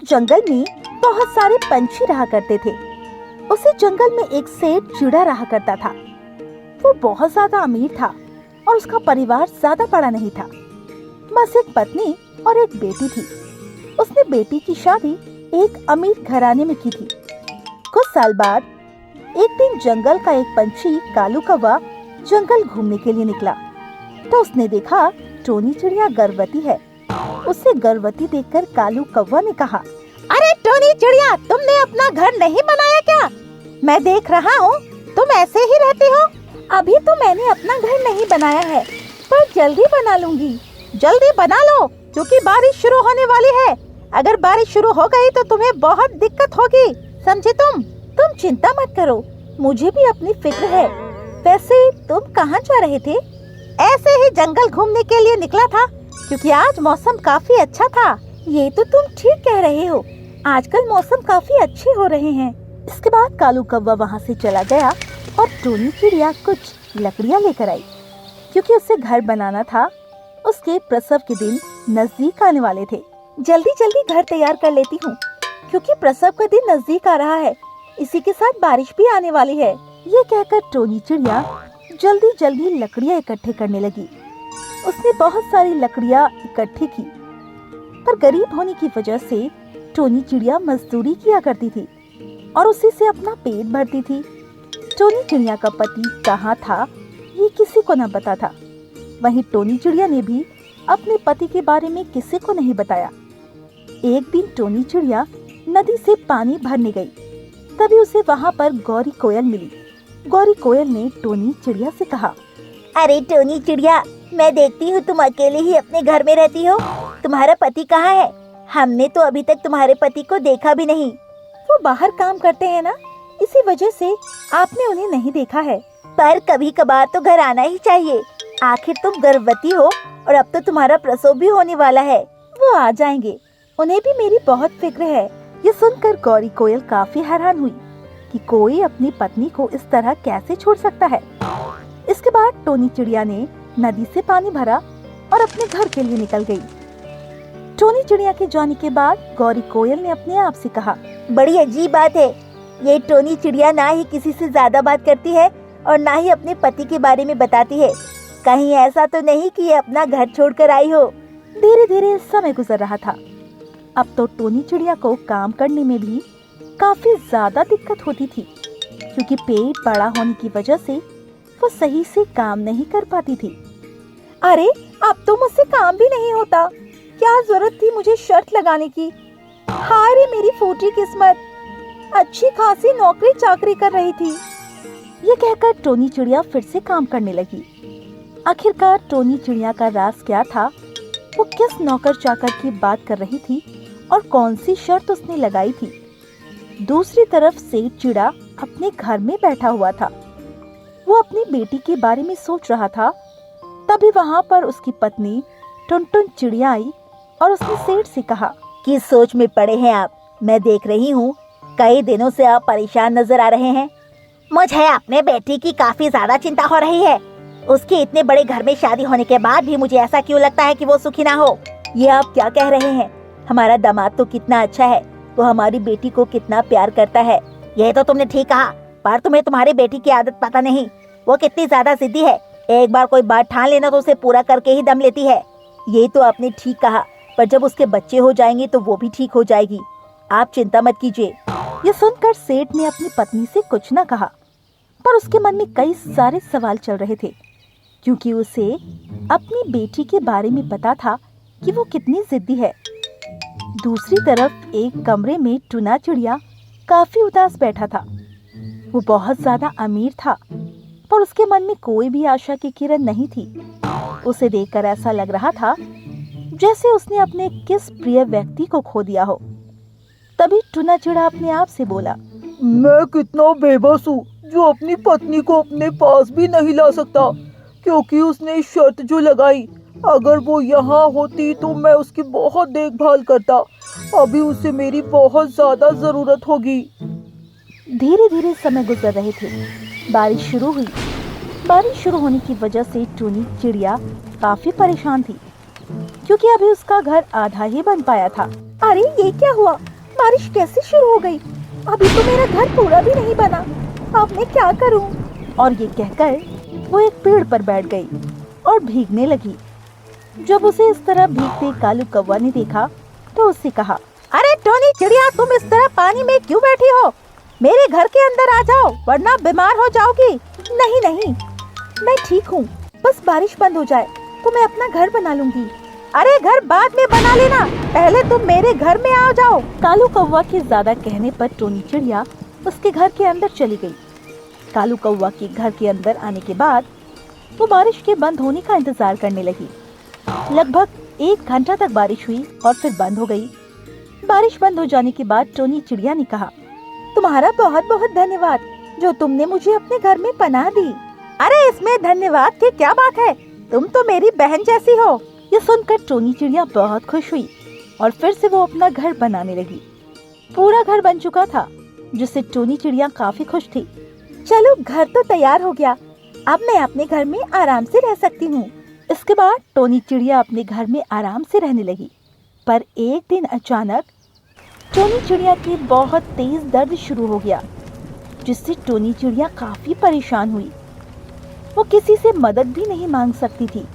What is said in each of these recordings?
जंगल में बहुत सारे पंछी रहा करते थे। उसी जंगल में एक सेठ चिड़ा रहा करता था। वो बहुत ज्यादा अमीर था और उसका परिवार ज्यादा बड़ा नहीं था। बस एक पत्नी और एक बेटी थी। उसने बेटी की शादी एक अमीर घराने में की थी। कुछ साल बाद एक दिन जंगल का एक पंछी कालू कौवा जंगल घूमने के लिए निकला तो उसने देखा टोनी चिड़िया गर्भवती है। उसे गर्भवती देखकर कालू कौवा ने कहा, अरे टोनी चिड़िया, तुमने अपना घर नहीं बनाया क्या? मैं देख रहा हूँ तुम ऐसे ही रहते हो। अभी तो मैंने अपना घर नहीं बनाया है, पर जल्दी बना लूंगी। जल्दी बना लो क्योंकि बारिश शुरू होने वाली है। अगर बारिश शुरू हो गई तो तुम्हें बहुत दिक्कत होगी, समझे तुम चिंता मत करो, मुझे भी अपनी फिक्र है। वैसे तुम कहाँ जा रहे थे? ऐसे ही जंगल घूमने के लिए निकला था क्योंकि आज मौसम काफी अच्छा था। ये तो तुम ठीक कह रहे हो, आजकल मौसम काफी अच्छे हो रहे हैं। इसके बाद कालू कौवा वहाँ से चला गया और टोनी चिड़िया कुछ लकड़ियाँ लेकर आई क्योंकि उसे घर बनाना था। उसके प्रसव के दिन नजदीक आने वाले थे। जल्दी जल्दी घर तैयार कर लेती हूँ क्योंकि प्रसव का दिन नजदीक आ रहा है। इसी के साथ बारिश भी आने वाली है। ये कहकर टोनी चिड़िया जल्दी जल्दी लकड़ियाँ इकट्ठे करने लगी। उसने बहुत सारी लकड़ियाँ इकट्ठी की, पर गरीब होने की वजह से टोनी चिड़िया मजदूरी किया करती थी और उसी से अपना पेट भरती थी। टोनी चिड़िया का पति कहाँ था ये किसी को न पता था। वहीं टोनी चिड़िया ने भी अपने पति के बारे में किसी को नहीं बताया। एक दिन टोनी चिड़िया नदी से पानी भरने गई, तभी उसे वहाँ पर गौरी कोयल मिली। गौरी कोयल ने टोनी चिड़िया से कहा, अरे टोनी चिड़िया, मैं देखती हूँ तुम अकेले ही अपने घर में रहती हो। तुम्हारा पति कहाँ है? हमने तो अभी तक तुम्हारे पति को देखा भी नहीं। वो बाहर काम करते हैं ना, इसी वजह से आपने उन्हें नहीं देखा है। पर कभी कभार तो घर आना ही चाहिए। आखिर तुम गर्भवती हो और अब तो तुम्हारा प्रसव भी होने वाला है। वो आ जाएंगे, उन्हें भी मेरी बहुत फिक्र है। ये सुनकर गौरी कोयल काफी हैरान हुई कि कोई अपनी पत्नी को इस तरह कैसे छोड़ सकता है। इसके बाद टोनी चिड़िया ने नदी से पानी भरा और अपने घर के लिए निकल गई। टोनी चिड़िया के जाने के बाद गौरी कोयल ने अपने आप से कहा, बड़ी अजीब बात है, ये टोनी चिड़िया ना ही किसी से ज्यादा बात करती है और ना ही अपने पति के बारे में बताती है। कहीं ऐसा तो नहीं कि ये अपना घर छोड़कर आई हो। धीरे धीरे समय गुजर रहा था। अब तो टोनी चिड़िया को काम करने में भी काफी ज्यादा दिक्कत होती थी क्योंकि पेट बड़ा होने की वजह से वो सही से काम नहीं कर पाती थी। अरे अब तो मुझसे काम भी नहीं होता, क्या जरूरत थी मुझे शर्त लगाने की। हाय रे मेरी फूटी किस्मत, अच्छी खासी नौकरी चाकरी कर रही थी। ये कहकर टोनी चिड़िया फिर से काम करने लगी। आखिरकार टोनी चिड़िया का राज क्या था, वो किस नौकर चाकर की बात कर रही थी और कौन सी शर्त उसने लगाई थी। दूसरी तरफ सेठ चिड़ा अपने घर में बैठा हुआ था। वो अपनी बेटी के बारे में सोच रहा था। तभी वहाँ पर उसकी पत्नी टुनटुन चिड़िया आई और उसने सेठ से कहा, किस सोच में पड़े हैं आप? मैं देख रही हूँ कई दिनों से आप परेशान नजर आ रहे हैं। मुझे अपने बेटी की काफी ज्यादा चिंता हो रही है। उसके इतने बड़े घर में शादी होने के बाद भी मुझे ऐसा क्यों लगता है कि वो सुखी ना हो। ये आप क्या कह रहे हैं? हमारा दामाद तो कितना अच्छा है, वो हमारी बेटी को कितना प्यार करता है। यह तो तुमने ठीक कहा, पर तुम्हें तुम्हारी बेटी की आदत पता नहीं, वो कितनी ज्यादा जिद्दी है। एक बार कोई बात ठान लेना तो उसे पूरा करके ही दम लेती है। ये तो आपने ठीक कहा, पर जब उसके बच्चे हो जाएंगे तो वो भी ठीक हो जाएगी। आप चिंता मत कीजिए। ये सुनकर सेठ ने अपनी पत्नी से कुछ न कहा, पर उसके मन में कई सारे सवाल चल रहे थे क्योंकि उसे अपनी बेटी के बारे में पता था कि वो कितनी जिद्दी है। दूसरी तरफ एक कमरे में टुना चिड़िया काफी उदास बैठा था। वो बहुत ज्यादा अमीर था, पर उसके मन में कोई भी आशा की किरण नहीं थी। उसे देखकर ऐसा लग रहा था जैसे उसने अपने किस प्रिय व्यक्ति को खो दिया हो। तभी टुना चिड़ा अपने आप से बोला, मैं कितना बेबस हूँ जो अपनी पत्नी को अपने पास भी नहीं ला सकता क्योंकि उसने शर्त जो लगाई। अगर वो यहाँ होती तो मैं उसकी बहुत देखभाल करता। अभी उसे मेरी बहुत ज्यादा जरूरत होगी। धीरे धीरे समय गुजर रहे थे। बारिश शुरू हुई। बारिश शुरू होने की वजह से टुनी चिड़िया काफी परेशान थी क्योंकि अभी उसका घर आधा ही बन पाया था। अरे ये क्या हुआ? बारिश कैसे शुरू हो गई? अभी तो मेरा घर पूरा भी नहीं बना। अब मैं क्या करूं? और ये कहकर वो एक पेड़ पर बैठ गई और भीगने लगी। जब उसे इस तरह भीगते कालू कौवा ने देखा तो उससे कहा, अरे टोनी चिड़िया, तुम इस तरह पानी में क्यों बैठी हो? मेरे घर के अंदर आ जाओ, वरना बीमार हो जाओगी। नहीं नहीं, मैं ठीक हूँ, बस बारिश बंद हो जाए तो मैं अपना घर बना लूंगी। अरे घर बाद में बना लेना, पहले तुम मेरे घर में आ जाओ। कालू कौवा के ज्यादा कहने पर टोनी चिड़िया उसके घर के अंदर चली गई। कालू कौवा के घर के अंदर आने के बाद वो बारिश के बंद होने का इंतजार करने लगी। लगभग 1 घंटा तक बारिश हुई और फिर बंद हो गई। बारिश बंद हो जाने के बाद टोनी चिड़िया ने कहा, तुम्हारा बहुत बहुत धन्यवाद जो तुमने मुझे अपने घर में पनाह दी। अरे इसमें धन्यवाद की क्या बात है, तुम तो मेरी बहन जैसी हो। ये सुनकर टोनी चिड़िया बहुत खुश हुई और फिर से वो अपना घर बनाने लगी। पूरा घर बन चुका था, जिससे टोनी चिड़िया काफी खुश थी। चलो घर तो तैयार हो गया, अब मैं अपने घर में आराम से रह सकती हूँ। इसके बाद टोनी चिड़िया अपने घर में आराम से रहने लगी। पर एक दिन अचानक टोनी चिड़िया की बहुत तेज दर्द शुरू हो गया, जिससे टोनी चिड़िया काफी परेशान हुई। वो किसी से मदद भी नहीं मांग सकती थी,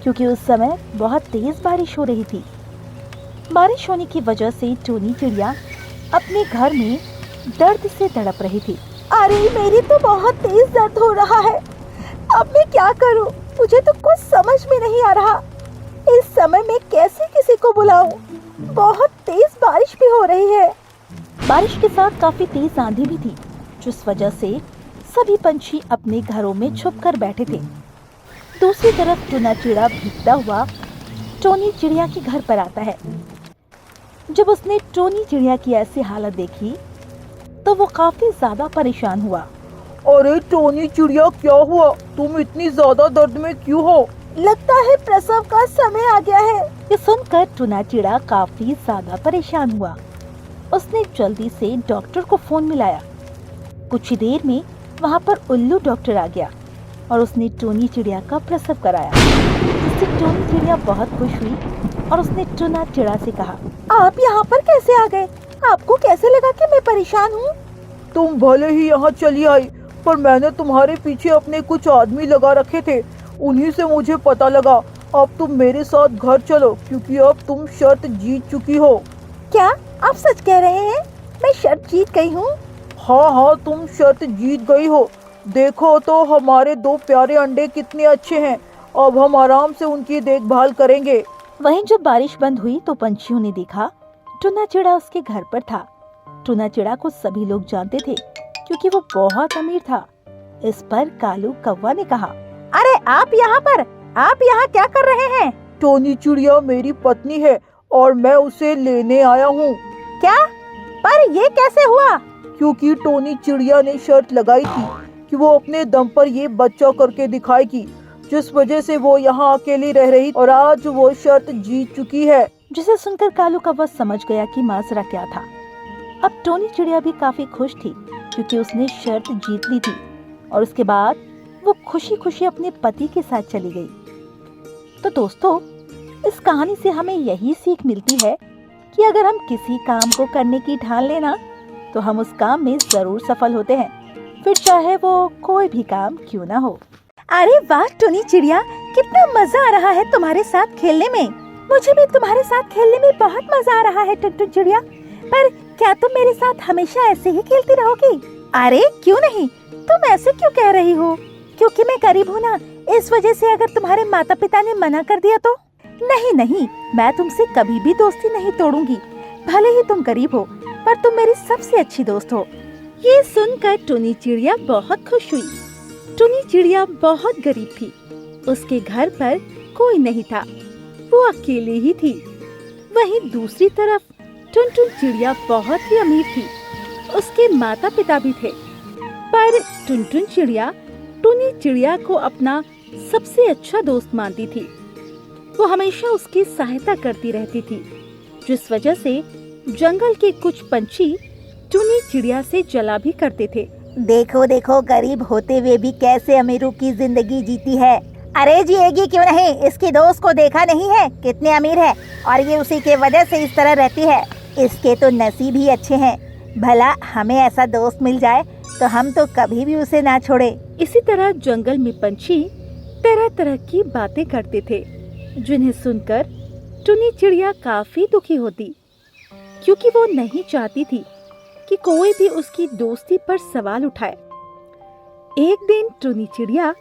क्योंकि उस समय बहुत तेज बारिश हो रही थी। बारिश होने की वजह से टोनी चिड़िया अपने घर में दर्द से तड़प रही थी। अरे मेरी तो बहुत तेज दर्द हो रहा है, अब मैं क्या करूं? मुझे तो कुछ समझ में नहीं आ रहा। इस समय मैं कैसे किसी को बुलाऊं? बहुत तेज बारिश भी हो रही है। बारिश के साथ काफी तेज आंधी भी थी, जिस वजह से सभी पंछी अपने घरों में छुपकर बैठे थे। दूसरी तरफ टूना चिड़ा भीगता हुआ टोनी चिड़िया के घर पर आता है। जब उसने टोनी चिड़िया की ऐसी हालत देखी तो वो काफी ज्यादा परेशान हुआ। अरे टोनी चिड़िया, क्या हुआ? तुम इतनी ज्यादा दर्द में क्यों हो? लगता है प्रसव का समय आ गया है। ये सुनकर टूना चिड़ा काफी ज्यादा परेशान हुआ। उसने जल्दी से डॉक्टर को फोन मिलाया। कुछ ही देर में वहाँ पर उल्लू डॉक्टर आ गया और उसने टोनी चिड़िया का प्रसव कराया, जिससे टोनी चिड़िया बहुत खुश हुई और उसने टूना चिड़ा से कहा, आप यहाँ पर कैसे आ गए? आपको कैसे लगा कि मैं परेशान हूँ? तुम भले ही यहाँ चली आई, पर मैंने तुम्हारे पीछे अपने कुछ आदमी लगा रखे थे, उन्हीं से मुझे पता लगा। अब तुम मेरे साथ घर चलो, क्योंकि अब तुम शर्त जीत चुकी हो। क्या आप सच कह रहे हैं? मैं शर्त जीत गई हूँ? हाँ हाँ, तुम शर्त जीत गई हो। देखो तो हमारे 2 प्यारे अंडे कितने अच्छे हैं। अब हम आराम से उनकी देखभाल करेंगे। वहीं जब बारिश बंद हुई तो पंछियों ने देखा टूना चिड़ा उसके घर पर था। टूना चिड़ा को सभी लोग जानते थे, क्योंकि वो बहुत अमीर था। इस पर कालू कौवा ने कहा, अरे आप यहाँ क्या कर रहे हैं? टोनी चिड़िया मेरी पत्नी है और मैं उसे लेने आया हूँ। क्या? पर ये कैसे हुआ? क्योंकि टोनी चिड़िया ने शर्त लगाई थी कि वो अपने दम पर ये बच्चा करके दिखाएगी, जिस वजह से वो यहाँ अकेली रह रही, और आज वो शर्त जीत चुकी है। जिसे सुनकर कालू कौवा समझ गया कि माजरा क्या था। अब टोनी चिड़िया भी काफी खुश थी, क्योंकि उसने शर्त जीत ली थी और उसके बाद वो खुशी खुशी अपने पति के साथ चली गई। तो दोस्तों, इस कहानी से हमें यही सीख मिलती है कि अगर हम किसी काम को करने की ठान लेना तो हम उस काम में जरूर सफल होते हैं, फिर चाहे वो कोई भी काम क्यों ना हो। अरे वाह टोनी चिड़िया, कितना मजा आ रहा है तुम्हारे साथ खेलने में। मुझे भी तुम्हारे साथ खेलने में बहुत मजा आ रहा है टुनटुन चिड़िया। पर क्या तुम मेरे साथ हमेशा ऐसे ही खेलती रहोगी? अरे क्यों नहीं, तुम ऐसे क्यों कह रही हो? क्योंकि मैं गरीब हूँ ना, इस वजह से अगर तुम्हारे माता पिता ने मना कर दिया तो? नहीं नहीं, मैं तुमसे कभी भी दोस्ती नहीं तोड़ूंगी। भले ही तुम गरीब हो, पर तुम मेरी सबसे अच्छी दोस्त हो। ये सुनकर टोनी चिड़िया बहुत खुश हुई। टोनी चिड़िया बहुत गरीब थी, उसके घर पर कोई नहीं था, वो अकेले ही थी। वहीं दूसरी तरफ टुनटुन चिड़िया बहुत ही अमीर थी, उसके माता पिता भी थे। पर टुनटुन चिड़िया टोनी चिड़िया को अपना सबसे अच्छा दोस्त मानती थी। वो हमेशा उसकी सहायता करती रहती थी, जिस वजह से जंगल के कुछ पंछी टोनी चिड़िया से जला भी करते थे। देखो देखो, गरीब होते हुए भी कैसे अमीरों की जिंदगी जीती है। अरे जिएगी क्यों नहीं, इसकी दोस्त को देखा नहीं है कितने अमीर है, और ये उसी के वजह से इस तरह रहती है। इसके तो नसीब ही अच्छे हैं, भला हमें ऐसा दोस्त मिल जाए तो हम तो कभी भी उसे ना छोड़े। इसी तरह जंगल में पंछी तरह तरह की बातें करते थे, जिन्हें सुनकर टुनी चिड़िया काफी दुखी होती, क्योंकि वो नहीं चाहती थी कि कोई भी उसकी दोस्ती पर सवाल उठाए। एक दिन टुनी चिड़िया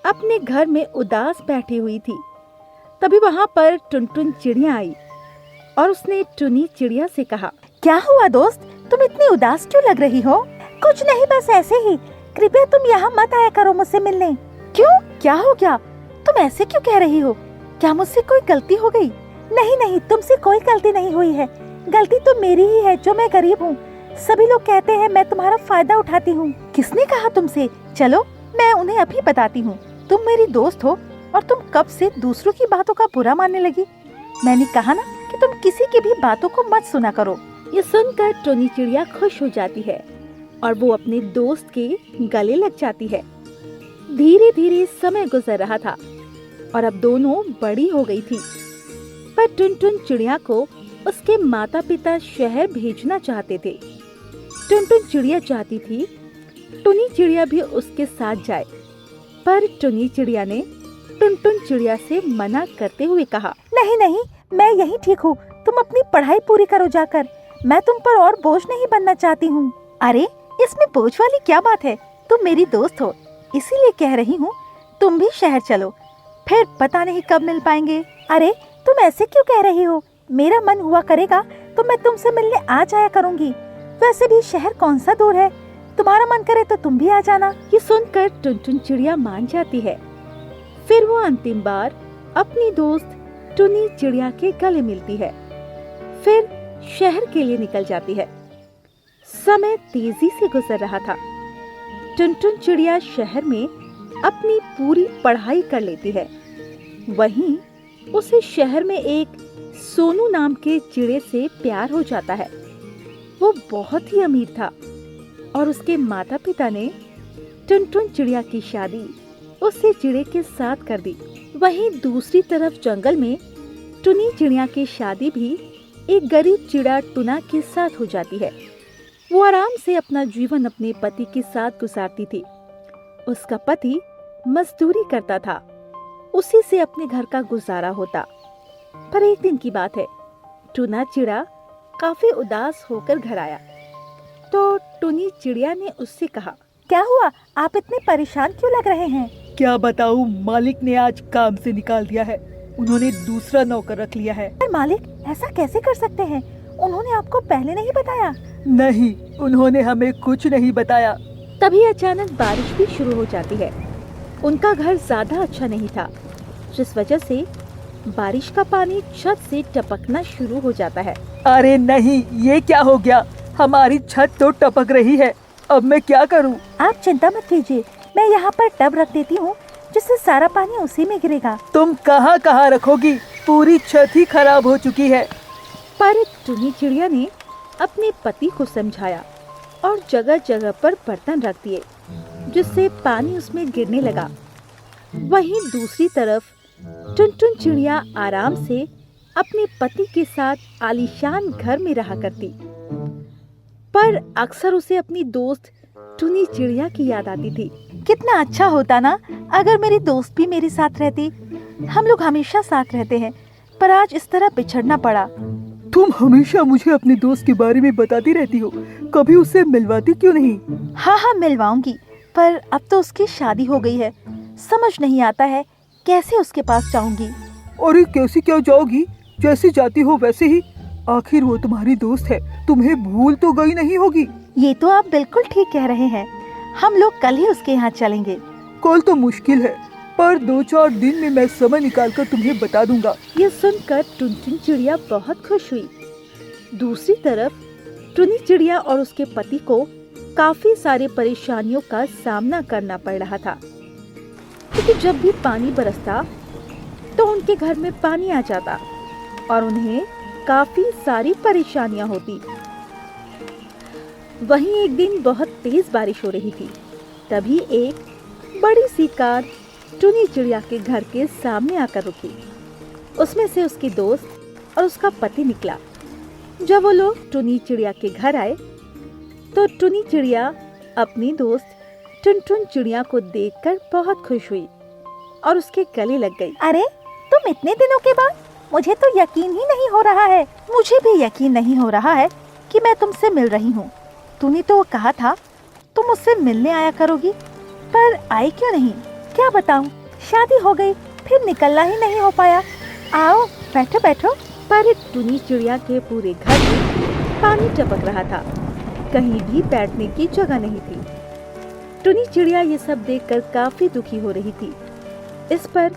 अपने घर में उदास बैठी हुई थी। तभी वहां पर टुनटुन चिड़िया आई और उसने टुनी चिड़िया से कहा, क्या हुआ दोस्त, तुम इतनी उदास क्यों लग रही हो? कुछ नहीं, बस ऐसे ही। कृपया तुम यहाँ मत आया करो मुझसे मिलने। क्यों, क्या हो गया? तुम ऐसे क्यों कह रही हो? क्या मुझसे कोई गलती हो गई? नहीं नहीं, तुमसे कोई गलती नहीं हुई है। गलती तो मेरी ही है जो मैं गरीब हूँ। सभी लोग कहते हैं मैं तुम्हारा फायदा उठाती हूँ। किसने कहा तुमसे? चलो मैं उन्हें अभी बताती हूँ। तुम मेरी दोस्त हो और तुम कब से दूसरों की बातों का बुरा मानने लगी? मैंने कहा ना कि तुम किसी की भी बातों को मत सुना करो। ये सुनकर टुनी चिड़िया खुश हो जाती है और वो अपने दोस्त के गले लग जाती है। धीरे धीरे समय गुजर रहा था और अब दोनों बड़ी हो गई थी, पर टुनटुन चिड़िया को उसके माता पिता शहर भेजना चाहते थे। टुनटुन चिड़िया चाहती थी टुनी चिड़िया भी उसके साथ जाए, पर टुनी चिड़िया ने टुनटुन चिड़िया से मना करते हुए कहा, नहीं नहीं, मैं यहीं ठीक हूँ। तुम अपनी पढ़ाई पूरी करो जाकर। मैं तुम पर और बोझ नहीं बनना चाहती हूँ। अरे इसमें बोझ वाली क्या बात है? तुम मेरी दोस्त हो, इसीलिए कह रही हूँ तुम भी शहर चलो, फिर पता नहीं कब मिल पाएंगे। अरे तुम ऐसे क्यों कह रही हो? मेरा मन हुआ करेगा तो मैं तुमसे मिलने आ जाया करूँगी। वैसे भी शहर कौन सा दूर है, तुम्हारा मन करे तो तुम भी आ जाना। ये सुनकर टुनटुन चिड़िया मान जाती है। फिर वो अंतिम बार अपनी दोस्त टुनी चिड़िया के गले मिलती है, फिर शहर के लिए निकल जाती है। समय तेजी से गुजर रहा था। टुनटुन चिड़िया शहर में अपनी पूरी पढ़ाई कर लेती है। वहीं उसे शहर में एक सोनू नाम के चिड़े से प्यार हो जाता है। वो बहुत ही अमीर था और उसके माता पिता ने टुनटुन चिड़िया की शादी उससे चिड़े के साथ कर दी। वहीं दूसरी तरफ जंगल में टुनी चिड़िया की शादी भी एक गरीब चिड़ा टुना के साथ हो जाती है। वो आराम से अपना जीवन अपने पति के साथ गुजारती थी। उसका पति मजदूरी करता था, उसी से अपने घर का गुजारा होता। पर एक दिन की बात है, टुना चिड़ा काफी उदास होकर घर आया तो टुनी चिड़िया ने उससे कहा, क्या हुआ, आप इतने परेशान क्यों लग रहे हैं? क्या बताऊं, मालिक ने आज काम से निकाल दिया है। उन्होंने दूसरा नौकर रख लिया है। पर मालिक ऐसा कैसे कर सकते हैं? उन्होंने आपको पहले नहीं बताया? नहीं, उन्होंने हमें कुछ नहीं बताया। तभी अचानक बारिश भी शुरू हो जाती है। उनका घर ज्यादा अच्छा नहीं था, जिस वजह से बारिश का पानी छत से टपकना शुरू हो जाता है। अरे नहीं, ये क्या हो गया? हमारी छत तो टपक रही है, अब मैं क्या करूं? आप चिंता मत कीजिए, मैं यहाँ पर टब रख देती हूँ, जिससे सारा पानी उसी में गिरेगा। तुम कहाँ कहाँ रखोगी? पूरी छत ही खराब हो चुकी है। पर टुनी चिड़िया ने अपने पति को समझाया और जगह जगह पर बर्तन रख दिए, जिससे पानी उसमें गिरने लगा। वहीं दूसरी तरफ टुनटुन चिड़िया आराम से अपने पति के साथ आलीशान घर में रहा करती, पर अक्सर उसे अपनी दोस्त टुनी चिड़िया की याद आती थी। कितना अच्छा होता ना अगर मेरी दोस्त भी मेरे साथ रहती। हम लोग हमेशा साथ रहते हैं, पर आज इस तरह बिछड़ना पड़ा। तुम हमेशा मुझे अपने दोस्त के बारे में बताती रहती हो, कभी उससे मिलवाती क्यों नहीं? हाँ मिलवाऊंगी, पर अब तो उसकी शादी हो गई है। समझ नहीं आता है कैसे उसके पास जाऊंगी। अरे कैसे क्या जाओगी? जैसे जाती हो वैसे ही। आखिर वो तुम्हारी दोस्त है, तुम्हें भूल तो गई नहीं होगी। ये तो आप बिल्कुल ठीक कह रहे हैं। हम लोग कल ही उसके यहाँ चलेंगे। कल तो मुश्किल है, पर 2-4 दिन में मैं समय निकालकर तुम्हें बता दूंगा। ये सुनकर टुनटुन चिड़िया बहुत खुश हुई। दूसरी तरफ टुनी चिड़िया और उसके पति को काफी सारे परेशानियों का सामना करना पड़ रहा था, क्योंकि जब भी पानी बरसता तो उनके घर में पानी आ जाता और उन्हें काफी सारी परेशानियां होती। वहीं एक दिन बहुत तेज बारिश हो रही थी। तभी एक बड़ी सी कार टुनी चिड़िया के घर के सामने आकर रुकी। उसमें से उसकी दोस्त और उसका पति निकला। जब वो लोग टुनी चिड़िया के घर आए तो टुनी चिड़िया अपनी दोस्त टुनटुन चिड़िया को देखकर बहुत खुश हुई और उसके गले लग गई। अरे तुम इतने दिनों के बाद, मुझे तो यकीन ही नहीं हो रहा है। मुझे भी यकीन नहीं हो रहा है कि मैं तुमसे मिल रही हूँ। तूने तो कहा था तुम मुझसे मिलने आया करोगी, पर आई क्यों नहीं? क्या बताऊं, शादी हो गई, फिर निकलना ही नहीं हो पाया। आओ बैठो बैठो। पर टुनी चिड़िया के पूरे घर में पानी टपक रहा था, कहीं भी बैठने की जगह नहीं थी। टुनी चिड़िया ये सब देखकर काफी दुखी हो रही थी। इस पर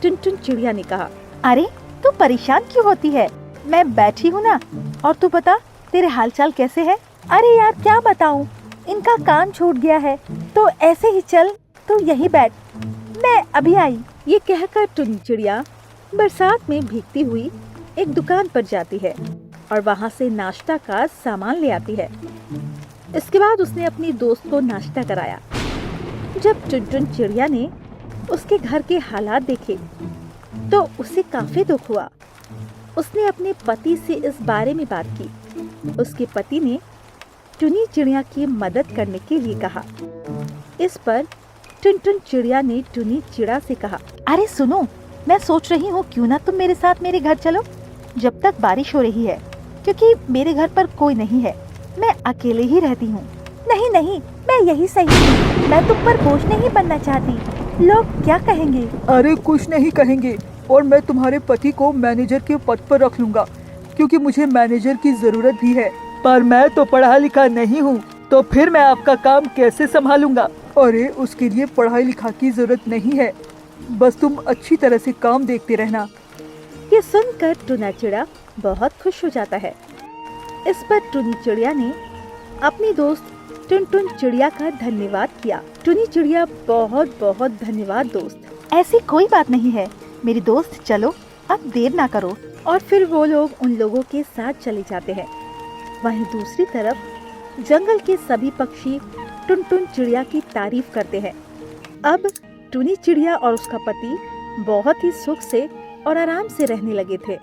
टुनटुन चिड़िया ने कहा, अरे तू परेशान क्यों होती है? मैं बैठी हूँ ना, और तू बता तेरे हालचाल कैसे है? अरे यार क्या बताऊँ, इनका कान छूट गया है, तो ऐसे ही चल, तू यहीं बैठ, मैं अभी आई। ये कहकर टुनी चिड़िया बरसात में भीगती हुई एक दुकान पर जाती है और वहाँ से नाश्ता का सामान ले आती है। इसके बाद उसने अपनी दोस्त को नाश्ता कराया। जब टुनटुन चिड़िया ने उसके घर के हालात देखे तो उसे काफी दुख हुआ। उसने अपने पति से इस बारे में बात की। उसके पति ने टुनी चिड़िया की मदद करने के लिए कहा। इस पर टुनटुन चिड़िया ने टुनी चिड़ा से कहा, अरे सुनो, मैं सोच रही हूँ क्यों ना तुम मेरे साथ मेरे घर चलो, जब तक बारिश हो रही है, क्योंकि मेरे घर पर कोई नहीं है, मैं अकेले ही रहती हूँ। नहीं नहीं, मैं यही सही हूँ, मैं तुम पर बोझ नहीं बनना चाहती, लोग क्या कहेंगे? अरे कुछ नहीं कहेंगे, और मैं तुम्हारे पति को मैनेजर के पद पर रख लूंगा, क्योंकि मुझे मैनेजर की जरूरत भी है। पर मैं तो पढ़ा लिखा नहीं हूँ, तो फिर मैं आपका काम कैसे संभालूंगा? अरे उसके लिए पढ़ाई लिखा की जरूरत नहीं है, बस तुम अच्छी तरह से काम देखते रहना। ये सुनकर टुना चिड़ा बहुत खुश हो जाता है। इस पर टुनी चिड़िया ने अपनी दोस्त टुनटुन चिड़िया का धन्यवाद किया। टुनी चिड़िया, बहुत बहुत धन्यवाद दोस्त। ऐसी कोई बात नहीं है मेरी दोस्त, चलो अब देर ना करो। और फिर वो लोग उन लोगों के साथ चले जाते हैं। वहीं दूसरी तरफ जंगल के सभी पक्षी टुनटुन चिड़िया की तारीफ करते हैं। अब टुनी चिड़िया और उसका पति बहुत ही सुख से और आराम से रहने लगे थे।